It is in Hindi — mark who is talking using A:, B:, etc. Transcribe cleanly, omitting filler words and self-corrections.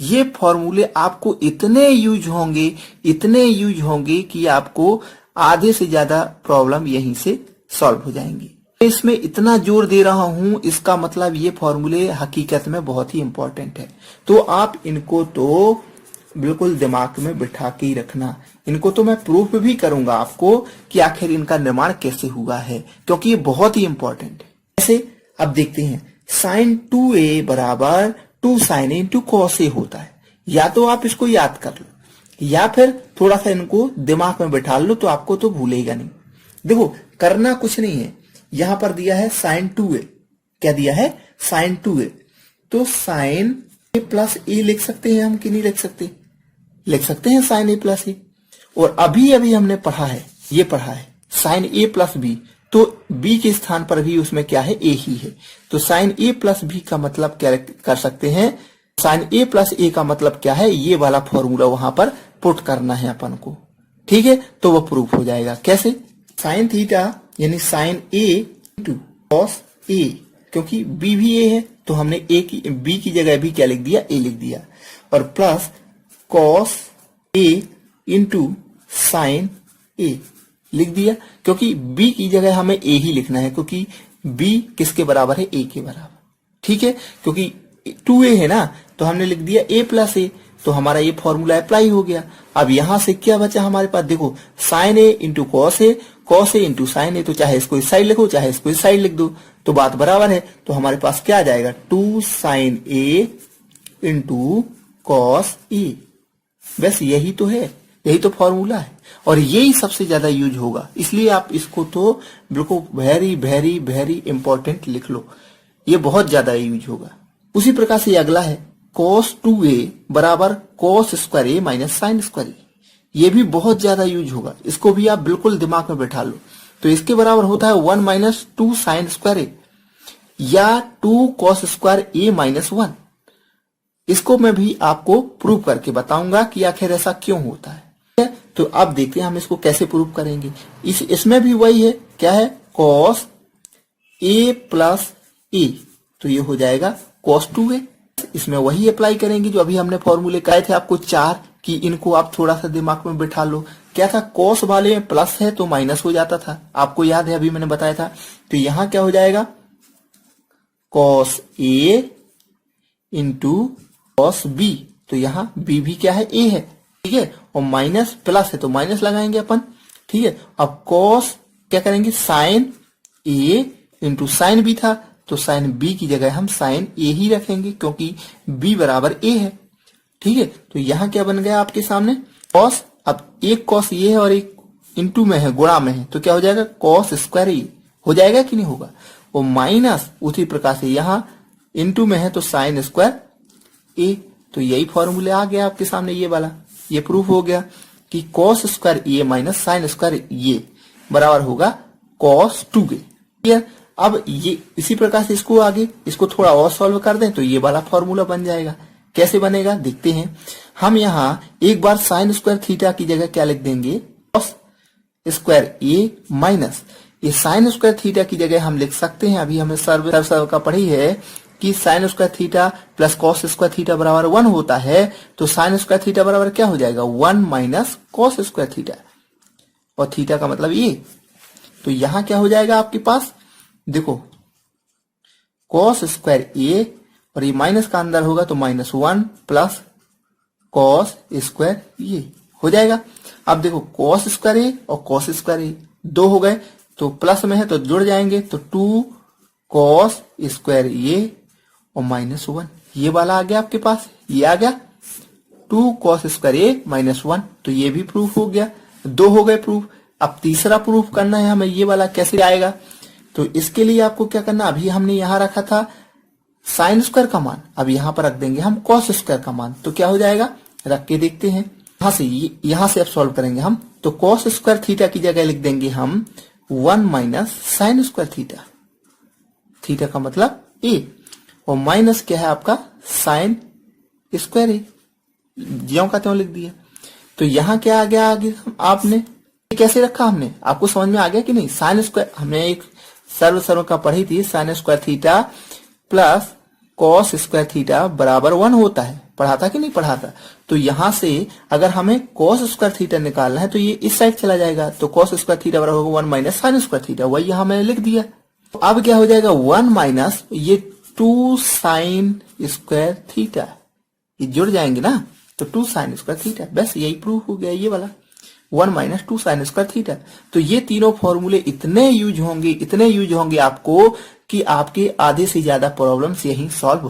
A: ये फॉर्मूले आपको इतने यूज होंगे कि आपको आधे से ज्यादा प्रॉब्लम यहीं से सॉल्व हो जाएंगी। इसमें इतना जोर दे रहा हूं, इसका मतलब ये फॉर्मूले हकीकत में बहुत ही इंपॉर्टेंट है। तो आप इनको तो बिल्कुल दिमाग में बिठा के ही रखना। इनको तो मैं प्रूफ भी करूंगा आपको कि आखिर इनका निर्माण कैसे हुआ है, क्योंकि ये बहुत ही इंपॉर्टेंट है। जैसे अब देखते हैं, साइन 2a बराबर 2 sin a into cos A होता है। या तो आप इसको याद कर लो या फिर थोड़ा सा इनको दिमाग में बिठा लो, तो आपको तो भूलेगा नहीं। देखो करना कुछ नहीं है, यहां पर दिया है साइन 2a, क्या दिया है साइन 2a, तो साइन a प्लस ए लिख सकते हैं हम कि नहीं लिख सकते? लिख सकते हैं साइन a प्लस ए। और अभी अभी हमने पढ़ा है, ये पढ़ा है साइन a प्लस बी, तो b के स्थान पर भी उसमें क्या है, a ही है। तो साइन a प्लस बी का मतलब क्या कर सकते हैं, साइन a प्लस ए का मतलब क्या है, ये वाला फॉर्मूला वहां पर पुट करना है अपन को, ठीक है। तो वो प्रूफ हो जाएगा कैसे, साइन थीटा यानी sign a into cos A, क्योंकि b भी a है तो हमने a की b की जगह भी क्या लिख दिया, a लिख दिया, और plus cos a into sign a लिख दिया, क्योंकि b की जगह हमें a ही लिखना है, क्योंकि b किसके बराबर है, a के बराबर, ठीक है। क्योंकि 2a है ना, तो हमने लिख दिया a प्लस ए, तो हमारा ये फॉर्मूला अप्लाई हो गया। अब यहां से क्या बचा हमारे पास, देखो sign A into cos A, cos A into sine ए, तो चाहे इसको इस साइड लिखो चाहे इसको इस साइड लिख दो, तो बात बराबर है। तो हमारे पास क्या आ जाएगा, 2 sin a into cos A. बस यही तो है, यही तो फॉर्मूला है, और यही सबसे ज्यादा यूज होगा, इसलिए आप इसको तो बिल्कुल वेरी वेरी वेरी इंपॉर्टेंट लिख लो, ये बहुत ज्यादा यूज होगा। उसी प्रकार से अगला है cos 2a बराबर cos स्क्वायर ए माइनस साइन स्क्वायर ए, ये भी बहुत ज्यादा यूज होगा, इसको भी आप बिल्कुल दिमाग में बैठा लो। तो इसके बराबर होता है 1 माइनस 2 साइन स्क्वायर ए या 2 cos स्क्वायर ए माइनस 1। इसको मैं भी आपको प्रूव करके बताऊंगा कि आखिर ऐसा क्यों होता है। तो अब देखते हैं हम इसको कैसे प्रूव करेंगे। इसमें भी वही है, क्या है, cos a प्लस ए, तो ये हो जाएगा cos 2a। इसमें वही अप्लाई करेंगे जो अभी हमने फॉर्मूले कहे थे आपको 4, कि इनको आप थोड़ा सा दिमाग में बिठा लो। क्या था, cos वाले में प्लस है तो माइनस हो जाता था, आपको याद है, अभी मैंने बताया था। तो यहां क्या हो जाएगा, cos a into cos b, तो यहां b भी क्या है, a है, ठीक है, और माइनस प्लस है तो माइनस लगाएंगे अपन, ठीक है। अब cos क्या करेंगे, sine a into sine b था, तो साइन b की जगह हम साइन a ही रखेंगे, क्योंकि b बराबर a है, ठीक है। तो यहां क्या बन गया आपके सामने, cos, अब एक cos ये है और एक इंटू में है, गुणा में है, तो क्या हो जाएगा, cos स्क्वायर ए हो जाएगा कि नहीं होगा, और माइनस उसी प्रकार से यहां इंटू में है तो साइन स्क्वायर ए। तो यही फॉर्मूले आ गया आपके सामने, ये वाला, ये प्रूफ हो गया कि cos स्क्वायर ए माइनस साइन स्क्वायर ए बराबर होगा cos 2a। क्लियर। अब ये इसी प्रकार से इसको आगे इसको थोड़ा और सॉल्व कर दें तो ये वाला फॉर्मूला बन जाएगा। कैसे बनेगा देखते हैं। हम यहाँ एक बार साइन स्क्वायर थीटा की जगह क्या लिख देंगे, cos स्क्वायर ए माइनस, ये साइन स्क्वायर थीटा की जगह हम लिख सकते हैं, अभी हमने सर्व का पढ़ी है कि sine square theta plus cos square theta बराबर 1 होता है, तो साइन स्क्वायर थीटा बराबर क्या हो जाएगा, 1 माइनस कॉस स्क्वायर थीटा, और थीटा का मतलब ये। तो यहां क्या हो जाएगा आपके पास, देखो कॉस स्क्वायर ए और ये माइनस का अंदर होगा तो -1 प्लस कॉस स्क्वायर ये हो जाएगा। अब देखो कॉस स्क्वायर ए और कॉस स्क्वायर ए दो हो गए, तो प्लस में है तो जुड़ जाएंगे, तो 2 कॉस स्क्वायर ए और -1 ये वाला आ गया आपके पास, ये आ गया 2 कॉस स्क्वायर ए -1, तो ये भी प्रूफ हो गया, दो हो गए प्रूफ। अब तीसरा प्रूफ करना है हमें, ये वाला कैसे आएगा, तो इसके लिए आपको क्या करना, अभी हमने यहां रखा था साइन स्क्वायर का मान, अब यहां पर रख देंगे हम कॉस स्क्वायर का मान, तो क्या हो जाएगा, रख के देखते हैं। यहां से अब सॉल्व करेंगे हम, तो कॉस स्क्वायर थीटा की जगह लिख देंगे हम 1 minus sine square theta, theta का मतलब ए, और माइनस क्या है आपका साइन स्क्वायर ए, ज्यों का त्यों लिख दिया। तो यहां क्या आ गया आगे, आपने कैसे रखा, हमने आपको समझ में आ गया कि नहीं। साइन स्क्वायर हमने एक सर्व का पढ़ी थी, sine square theta plus cos square theta बराबर 1 होता है। पढ़ा था कि नहीं पढ़ा था? तो यहां से अगर हमें कॉस स्क्वायर थीटा निकालना है तो ये इस साइड चला जाएगा, तो कॉस स्क्वायर थीटा बराबर होगा 1 माइनस साइन स्क्वायर थीटा, वही यहां मैंने लिख दिया। तो अब क्या हो जाएगा 1 माइनस ये 2 साइन स्क्वायर थीटा, ये जुड़ जाएंगे ना, तो 2 साइन स्क्वायर थीटा, बस यही प्रूफ हो गया ये वाला 1 माइनस 2 साइन स्क्वायर थीटा। तो ये तीनों फॉर्मूले इतने यूज होंगे आपको कि आपके आधे से ज्यादा प्रॉब्लम्स यही सॉल्व